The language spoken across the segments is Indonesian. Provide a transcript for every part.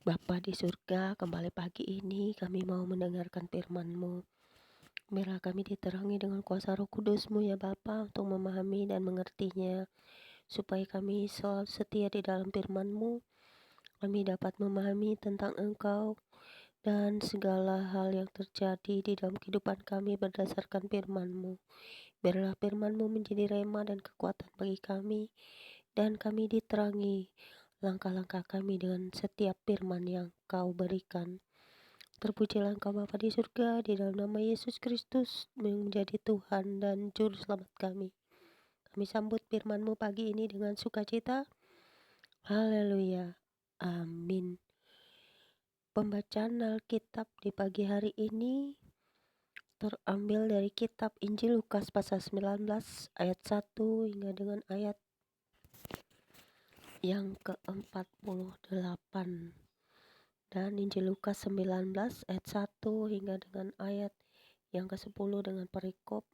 Bapa di surga, kembali pagi ini kami mau mendengarkan firman-Mu. Biarlah kami diterangi dengan kuasa Roh Kudus-Mu ya Bapa untuk memahami dan mengertinya, supaya kami selalu setia di dalam firman-Mu. Kami dapat memahami tentang Engkau dan segala hal yang terjadi di dalam kehidupan kami berdasarkan firman-Mu. Biarlah firman-Mu menjadi rema dan kekuatan bagi kami, dan kami diterangi langkah-langkah kami dengan setiap firman yang Kau berikan. Terpujilah Engkau Bapa di surga, di dalam nama Yesus Kristus yang menjadi Tuhan dan Juru Selamat kami. Kami sambut firman-Mu pagi ini dengan sukacita. Haleluya. Amin. Pembacaan Alkitab di pagi hari ini terambil dari kitab Injil Lukas pasal 19 ayat 1 hingga dengan ayat yang ke-48. Dan Injil Lukas 19 ayat 1 hingga dengan ayat yang ke-10 dengan perikop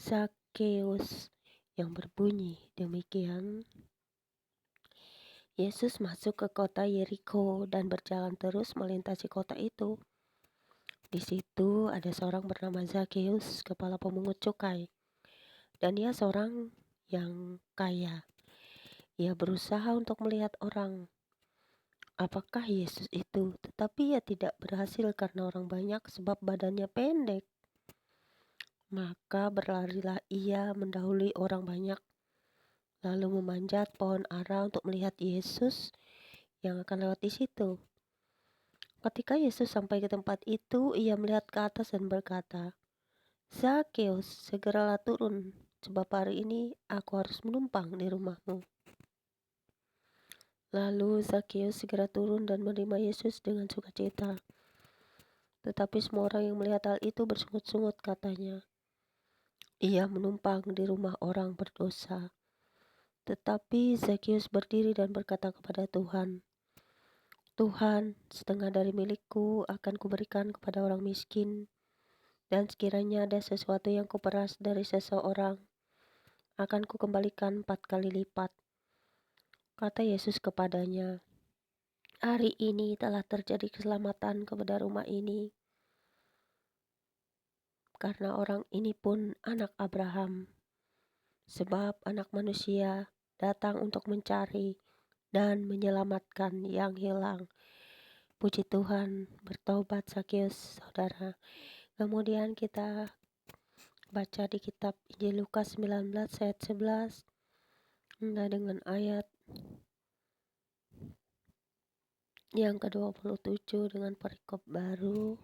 Zakheus yang berbunyi demikian. Yesus masuk ke kota Yerikho dan berjalan terus melintasi kota itu. Di situ ada seorang bernama Zakheus, kepala pemungut cukai, dan dia seorang yang kaya. Ia berusaha untuk melihat orang, apakah Yesus itu, tetapi ia tidak berhasil karena orang banyak sebab badannya pendek. Maka berlarilah ia mendahului orang banyak, lalu memanjat pohon ara untuk melihat Yesus yang akan lewat di situ. Ketika Yesus sampai ke tempat itu, ia melihat ke atas dan berkata, "Zakheus, segeralah turun, sebab hari ini aku harus menumpang di rumahmu." Lalu Zakheus segera turun dan menerima Yesus dengan sukacita. Tetapi semua orang yang melihat hal itu bersungut-sungut, katanya, "Ia menumpang di rumah orang berdosa." Tetapi Zakheus berdiri dan berkata kepada Tuhan, "Tuhan, setengah dari milikku akan kuberikan kepada orang miskin, dan sekiranya ada sesuatu yang kuperas dari seseorang, akan kukembalikan 4 kali lipat." Kata Yesus kepadanya, "Hari ini telah terjadi keselamatan kepada rumah ini, karena orang ini pun anak Abraham. Sebab anak manusia datang untuk mencari dan menyelamatkan yang hilang." Puji Tuhan, bertobat Zakheus, saudara. Kemudian kita baca di kitab Injil Lukas 19 ayat 11 hingga dengan ayat yang ke-27 dengan perikop baru,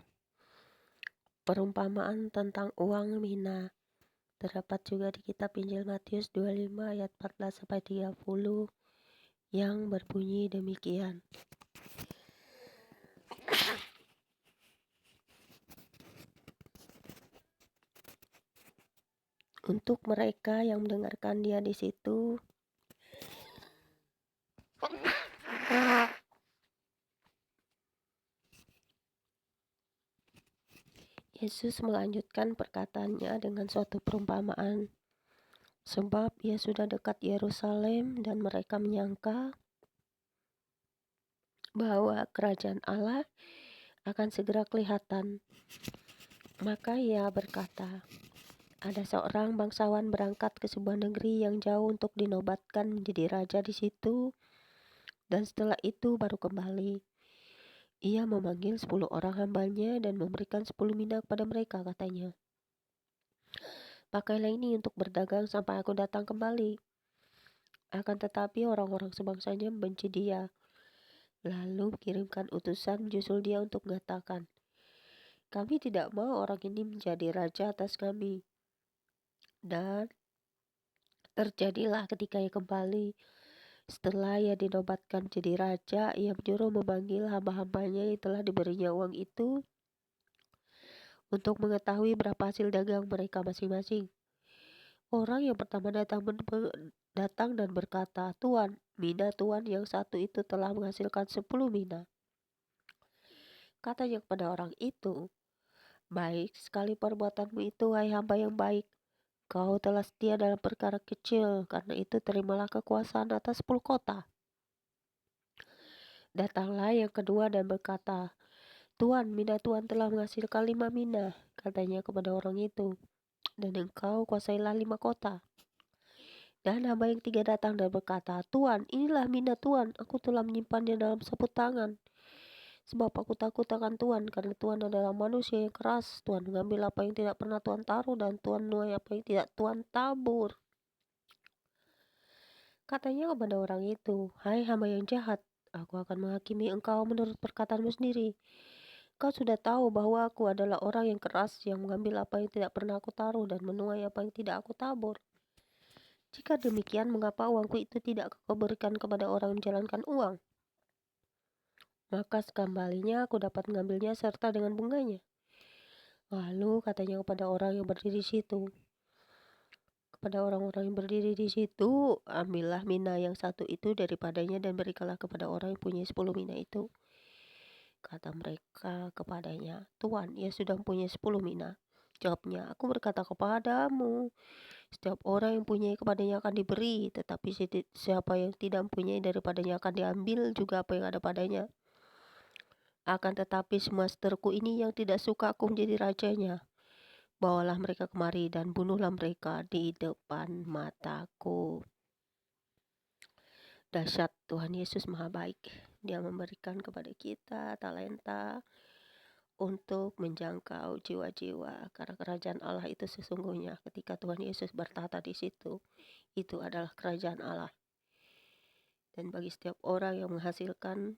perumpamaan tentang uang mina. Terdapat juga di kitab Injil Matius 25 ayat 14 sampai 30 yang berbunyi demikian. Untuk mereka yang mendengarkan dia di situ, Yesus melanjutkan perkataannya dengan suatu perumpamaan. Sebab ia sudah dekat Yerusalem dan mereka menyangka bahwa kerajaan Allah akan segera kelihatan. Maka ia berkata, ada seorang bangsawan berangkat ke sebuah negeri yang jauh untuk dinobatkan menjadi raja di situ, dan setelah itu baru kembali. Ia memanggil 10 orang hambanya dan memberikan 10 mina kepada mereka, katanya, "Pakailah ini untuk berdagang sampai aku datang kembali." Akan tetapi orang-orang sebangsanya membenci dia, lalu kirimkan utusan menyusul dia untuk mengatakan, "Kami tidak mau orang ini menjadi raja atas kami." Dan terjadilah ketika ia kembali, setelah ia dinobatkan jadi raja, ia menyuruh memanggil hamba-hambanya yang telah diberinya uang itu untuk mengetahui berapa hasil dagang mereka masing-masing. Orang yang pertama datang dan berkata, "Tuan, mina Tuan yang satu itu telah menghasilkan 10 mina." Katanya kepada orang itu, "Baik sekali perbuatanmu itu, hai hamba yang baik. Kau telah setia dalam perkara kecil, karena itu terimalah kekuasaan atas 10 kota." Datanglah yang kedua dan berkata, "Tuan, mina Tuan telah menghasilkan 5 mina," katanya kepada orang itu, "dan engkau kuasailah 5 kota." Dan hamba yang tiga datang dan berkata, "Tuan, inilah mina Tuan, aku telah menyimpannya dalam sapu tangan. Sebab aku takut akan Tuan, karena Tuan adalah manusia yang keras. Tuan mengambil apa yang tidak pernah Tuan taruh, dan Tuan menuai apa yang tidak Tuan tabur." Katanya kepada orang itu, "Hai hamba yang jahat, aku akan menghakimi engkau menurut perkataanmu sendiri. Kau sudah tahu bahwa aku adalah orang yang keras, yang mengambil apa yang tidak pernah aku taruh dan menuai apa yang tidak aku tabur. Jika demikian, mengapa uangku itu tidak kau berikan kepada orang yang menjalankan uang? Maka sekembalinya aku dapat mengambilnya serta dengan bunganya." Lalu katanya kepada orang yang berdiri di situ, kepada orang-orang yang berdiri di situ, "Ambillah mina yang satu itu daripadanya dan berikanlah kepada orang yang punya 10 mina itu." Kata mereka kepadanya, "Tuan, ia sudah mempunyai 10 mina." Jawabnya, "Aku berkata kepadamu, setiap orang yang punya kepadanya akan diberi, tetapi siapa yang tidak mempunyai daripadanya akan diambil juga apa yang ada padanya. Akan tetapi semua seterku ini yang tidak suka aku menjadi rajanya, bawalah mereka kemari dan bunuhlah mereka di depan mataku." Dahsyat, Tuhan Yesus Maha Baik. Dia memberikan kepada kita talenta untuk menjangkau jiwa-jiwa, karena kerajaan Allah itu sesungguhnya ketika Tuhan Yesus bertata di situ, itu adalah kerajaan Allah. Dan bagi setiap orang yang menghasilkan,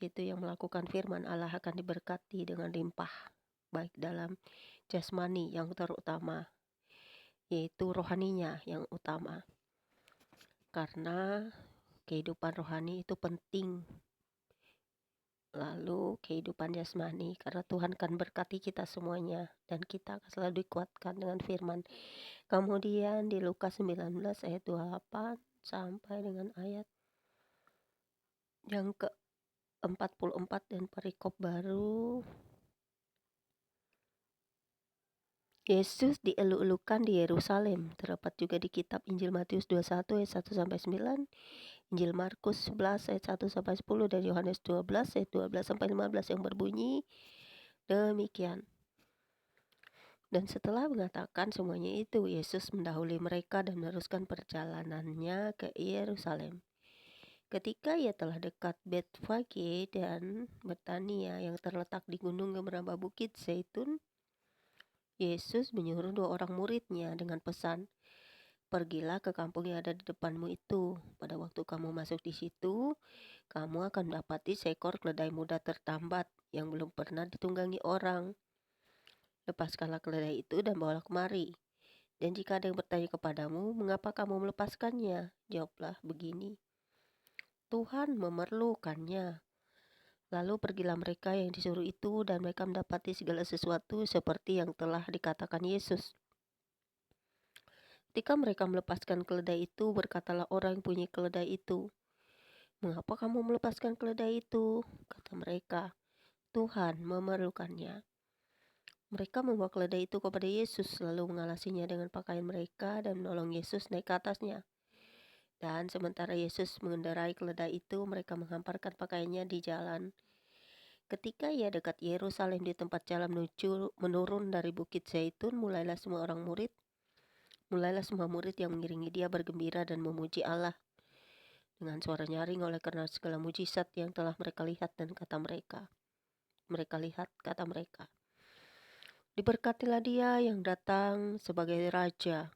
itu yang melakukan firman Allah akan diberkati dengan limpah, baik dalam jasmani yang terutama, yaitu rohaninya yang utama. Karena kehidupan rohani itu penting. Lalu kehidupan jasmani, karena Tuhan akan berkati kita semuanya, dan kita akan selalu dikuatkan dengan firman. Kemudian di Lukas 19 ayat 28 sampai dengan ayat yang ke-44 dan perikop baru, Yesus dieluk-elukan di Yerusalem. Terdapat juga di kitab Injil Matius 21 ayat 1 sampai 9, Injil Markus 11 ayat 1 sampai 10, dan Yohanes 12 ayat 12 sampai 15 yang berbunyi demikian. Dan setelah mengatakan semuanya itu, Yesus mendahului mereka dan meneruskan perjalanannya ke Yerusalem. Ketika ia telah dekat Betfage dan Betania yang terletak di gunung gemerlap Bukit Zaitun, Yesus menyuruh 2 orang muridnya dengan pesan, "Pergilah ke kampung yang ada di depanmu itu. Pada waktu kamu masuk di situ, kamu akan mendapati seekor keledai muda tertambat yang belum pernah ditunggangi orang. Lepaskanlah keledai itu dan bawalah kemari. Dan jika ada yang bertanya kepadamu, mengapa kamu melepaskannya? Jawablah begini, Tuhan memerlukannya." Lalu pergilah mereka yang disuruh itu, dan mereka mendapati segala sesuatu seperti yang telah dikatakan Yesus. Ketika mereka melepaskan keledai itu, berkatalah orang yang punya keledai itu, "Mengapa kamu melepaskan keledai itu?" Kata mereka, "Tuhan memerlukannya." Mereka membawa keledai itu kepada Yesus, lalu mengalasinya dengan pakaian mereka dan menolong Yesus naik ke atasnya. Dan sementara Yesus mengendarai keledai itu, mereka menghamparkan pakaiannya di jalan. Ketika ia dekat Yerusalem di tempat jalan menurun dari Bukit Zaitun, mulailah semua murid yang mengiringi dia bergembira dan memuji Allah dengan suara nyaring oleh karena segala mujizat yang telah mereka lihat, dan kata mereka, "Diberkatilah dia yang datang sebagai Raja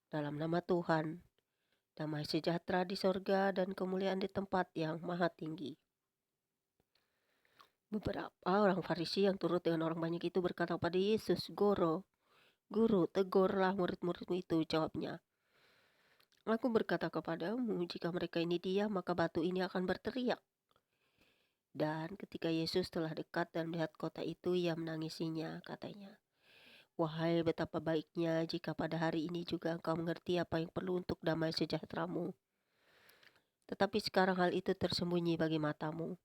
dalam nama Tuhan. Damai sejahtera di sorga dan kemuliaan di tempat yang maha tinggi." Beberapa orang Farisi yang turut dengan orang banyak itu berkata kepada Yesus, Guru, tegurlah murid-muridmu itu." Jawabnya, "Aku berkata kepadamu, jika mereka ini diam, maka batu ini akan berteriak." Dan ketika Yesus telah dekat dan melihat kota itu, ia menangisinya, katanya, "Wahai betapa baiknya jika pada hari ini juga engkau mengerti apa yang perlu untuk damai sejahteramu. Tetapi sekarang hal itu tersembunyi bagi matamu.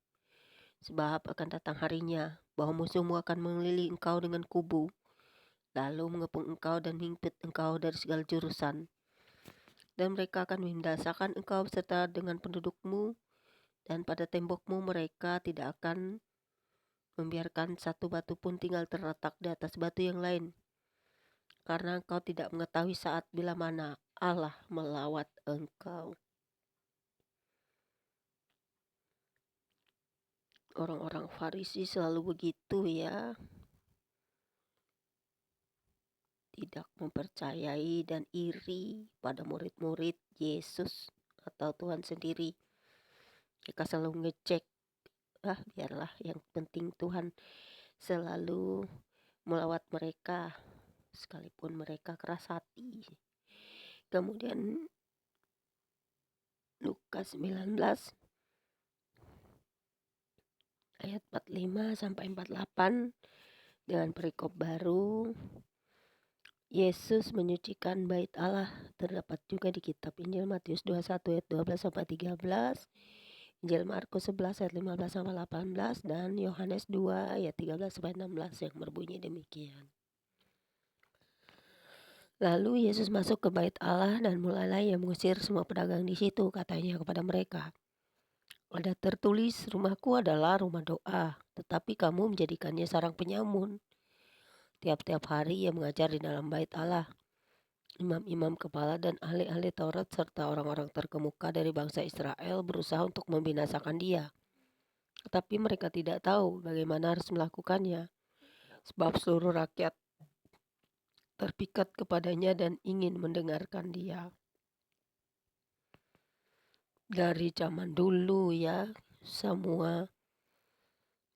Sebab akan datang harinya bahwa musuhmu akan mengelilingi engkau dengan kubu, lalu mengepung engkau dan menghimpit engkau dari segala jurusan. Dan mereka akan membinasakan engkau beserta dengan pendudukmu dan pada tembokmu mereka tidak akan membiarkan satu batu pun tinggal terletak di atas batu yang lain, karena engkau tidak mengetahui saat bila mana Allah melawat engkau. Orang-orang Farisi selalu begitu ya, tidak mempercayai dan iri pada murid-murid Yesus atau Tuhan sendiri. Mereka selalu ngecek, biarlah yang penting Tuhan selalu melawat mereka sekalipun mereka keras hati. Kemudian Lukas 19 ayat 45 sampai 48 dengan perikop baru. Yesus menyucikan bait Allah terdapat juga di kitab Injil Matius 21 ayat 12 sampai 13, Injil Markus 11 ayat 15 sampai 18, dan Yohanes 2 ayat 13 sampai 16 yang berbunyi demikian. Lalu Yesus masuk ke bait Allah dan mulailah ia mengusir semua pedagang di situ. Katanya kepada mereka, ada tertulis, rumahku adalah rumah doa, tetapi kamu menjadikannya sarang penyamun. Tiap-tiap hari ia mengajar di dalam bait Allah. Imam-imam kepala dan ahli-ahli Taurat serta orang-orang terkemuka dari bangsa Israel berusaha untuk membinasakan dia. Tetapi mereka tidak tahu bagaimana harus melakukannya, sebab seluruh rakyat terpikat kepadanya dan ingin mendengarkan dia. Dari zaman dulu ya, semua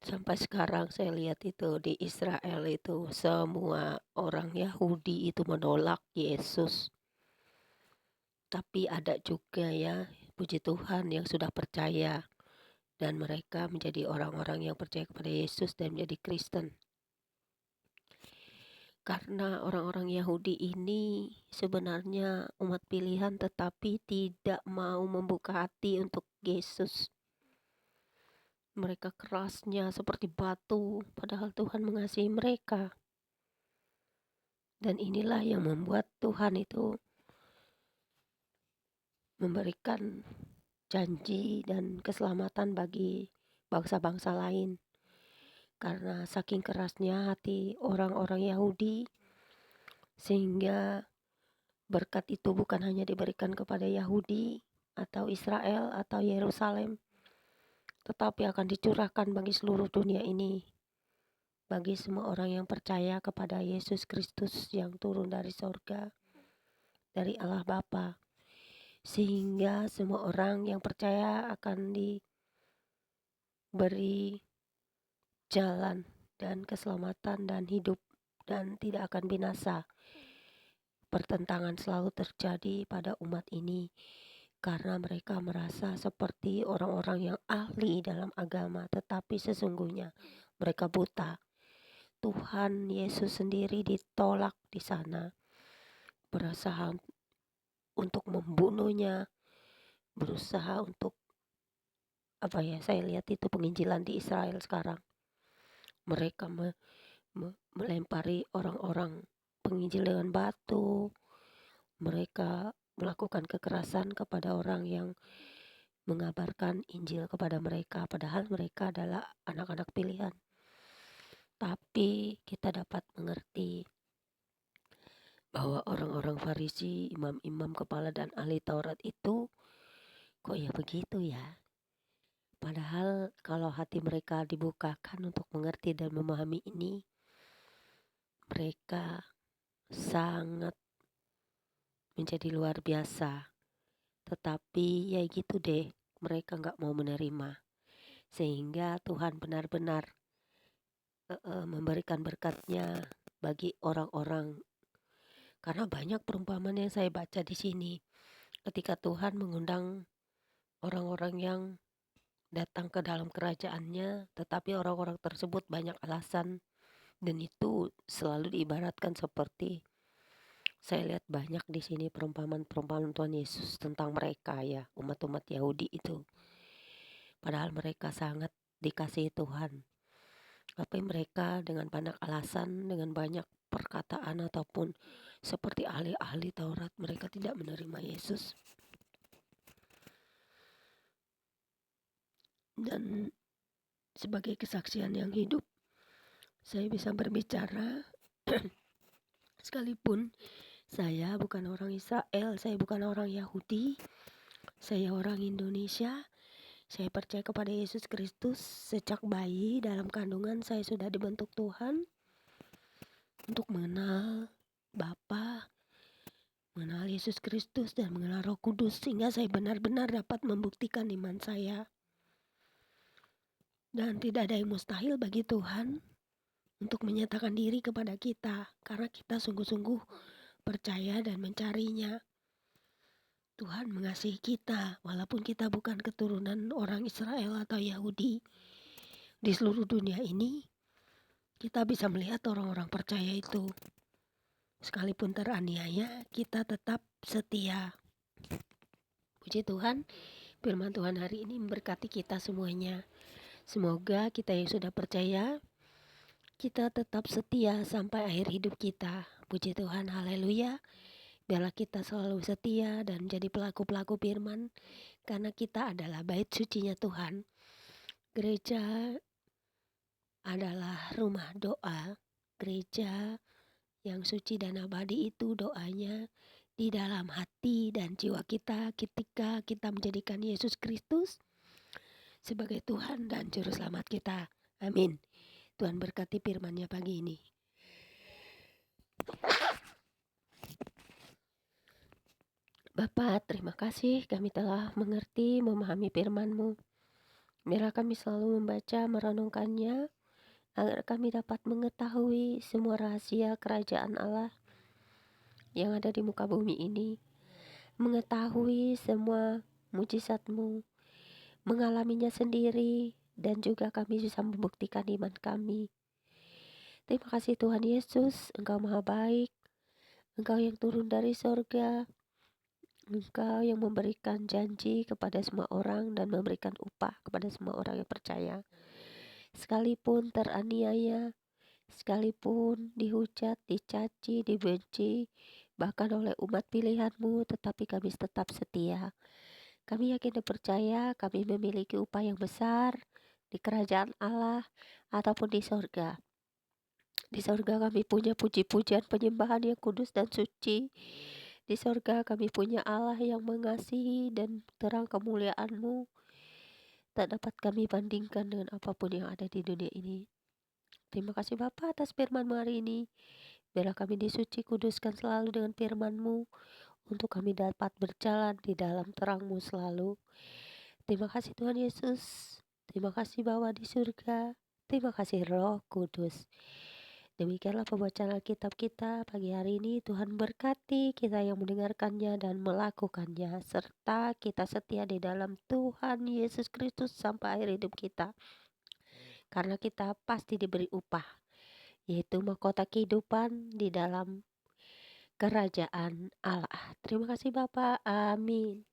sampai sekarang saya lihat itu di Israel itu semua orang Yahudi itu menolak Yesus. Tapi ada juga ya, puji Tuhan, yang sudah percaya dan mereka menjadi orang-orang yang percaya kepada Yesus dan menjadi Kristen. Karena orang-orang Yahudi ini sebenarnya umat pilihan tetapi tidak mau membuka hati untuk Yesus. Mereka kerasnya seperti batu, padahal Tuhan mengasihi mereka. Dan inilah yang membuat Tuhan itu memberikan janji dan keselamatan bagi bangsa-bangsa lain. Karena saking kerasnya hati orang-orang Yahudi, sehingga berkat itu bukan hanya diberikan kepada Yahudi atau Israel atau Yerusalem, tetapi akan dicurahkan bagi seluruh dunia ini, bagi semua orang yang percaya kepada Yesus Kristus yang turun dari sorga, dari Allah Bapa, sehingga semua orang yang percaya akan diberi jalan dan keselamatan dan hidup dan tidak akan binasa. Pertentangan selalu terjadi pada umat ini karena mereka merasa seperti orang-orang yang ahli dalam agama, tetapi sesungguhnya mereka buta. Tuhan Yesus sendiri ditolak di sana, berusaha untuk membunuhnya, berusaha untuk saya lihat itu penginjilan di Israel sekarang. Mereka melempari orang-orang penginjil dengan batu. Mereka melakukan kekerasan kepada orang yang mengabarkan Injil kepada mereka, padahal mereka adalah anak-anak pilihan. Tapi kita dapat mengerti bahwa orang-orang Farisi, imam-imam kepala dan ahli Taurat itu kok ya begitu ya. Padahal kalau hati mereka dibukakan untuk mengerti dan memahami ini, mereka sangat menjadi luar biasa. Tetapi ya gitu deh, mereka gak mau menerima. Sehingga Tuhan benar-benar memberikan berkatnya bagi orang-orang. Karena banyak perumpamaan yang saya baca di sini. Ketika Tuhan mengundang orang-orang yang datang ke dalam kerajaannya, tetapi orang-orang tersebut banyak alasan. Dan itu selalu diibaratkan seperti, saya lihat banyak di sini perumpamaan Tuhan Yesus tentang mereka ya, umat-umat Yahudi itu. Padahal mereka sangat dikasihi Tuhan. Tapi mereka dengan banyak alasan, dengan banyak perkataan ataupun seperti ahli-ahli Taurat, mereka tidak menerima Yesus. Dan sebagai kesaksian yang hidup, saya bisa berbicara sekalipun saya bukan orang Israel, saya bukan orang Yahudi, saya orang Indonesia. Saya percaya kepada Yesus Kristus. Sejak bayi dalam kandungan saya sudah dibentuk Tuhan untuk mengenal Bapa, mengenal Yesus Kristus, dan mengenal Roh Kudus, sehingga saya benar-benar dapat membuktikan iman saya. Dan tidak ada yang mustahil bagi Tuhan untuk menyatakan diri kepada kita, karena kita sungguh-sungguh percaya dan mencarinya. Tuhan mengasihi kita walaupun kita bukan keturunan orang Israel atau Yahudi. Di seluruh dunia ini kita bisa melihat orang-orang percaya itu, sekalipun teraniaya, kita tetap setia. Puji Tuhan, firman Tuhan hari ini memberkati kita semuanya. Semoga kita yang sudah percaya, kita tetap setia sampai akhir hidup kita. Puji Tuhan, haleluya. Biarlah kita selalu setia dan menjadi pelaku-pelaku firman, karena kita adalah bait sucinya Tuhan. Gereja adalah rumah doa. Gereja yang suci dan abadi itu doanya di dalam hati dan jiwa kita ketika kita menjadikan Yesus Kristus sebagai Tuhan dan Juru Selamat kita. Amin. Tuhan berkati firman-Nya pagi ini. Bapa, terima kasih kami telah mengerti, memahami firman-Mu. Biarlah kami selalu membaca, merenungkannya, agar kami dapat mengetahui semua rahasia kerajaan Allah yang ada di muka bumi ini, mengetahui semua mujizat-Mu, mengalaminya sendiri, dan juga kami bisa membuktikan iman kami. Terima kasih Tuhan Yesus, Engkau maha baik, Engkau yang turun dari sorga, Engkau yang memberikan janji kepada semua orang dan memberikan upah kepada semua orang yang percaya. Sekalipun teraniaya, sekalipun dihujat, dicaci, dibenci, bahkan oleh umat pilihan-Mu, tetapi kami tetap setia. Kami yakin dan percaya kami memiliki upah yang besar di kerajaan Allah ataupun di sorga. Di sorga kami punya puji-pujian penyembahan yang kudus dan suci. Di sorga kami punya Allah yang mengasihi dan terang kemuliaan-Mu. Tak dapat kami bandingkan dengan apapun yang ada di dunia ini. Terima kasih Bapa atas firman-Mu hari ini. Biarlah kami disuci kuduskan selalu dengan firman-Mu, untuk kami dapat berjalan di dalam terang-Mu selalu. Terima kasih Tuhan Yesus. Terima kasih Bapa di surga. Terima kasih Roh Kudus. Demikianlah pembacaan Alkitab kita pagi hari ini. Tuhan berkati kita yang mendengarkannya dan melakukannya, serta kita setia di dalam Tuhan Yesus Kristus sampai akhir hidup kita. Karena kita pasti diberi upah, yaitu mahkota kehidupan di dalam kerajaan Allah. Terima kasih Bapa. Amin.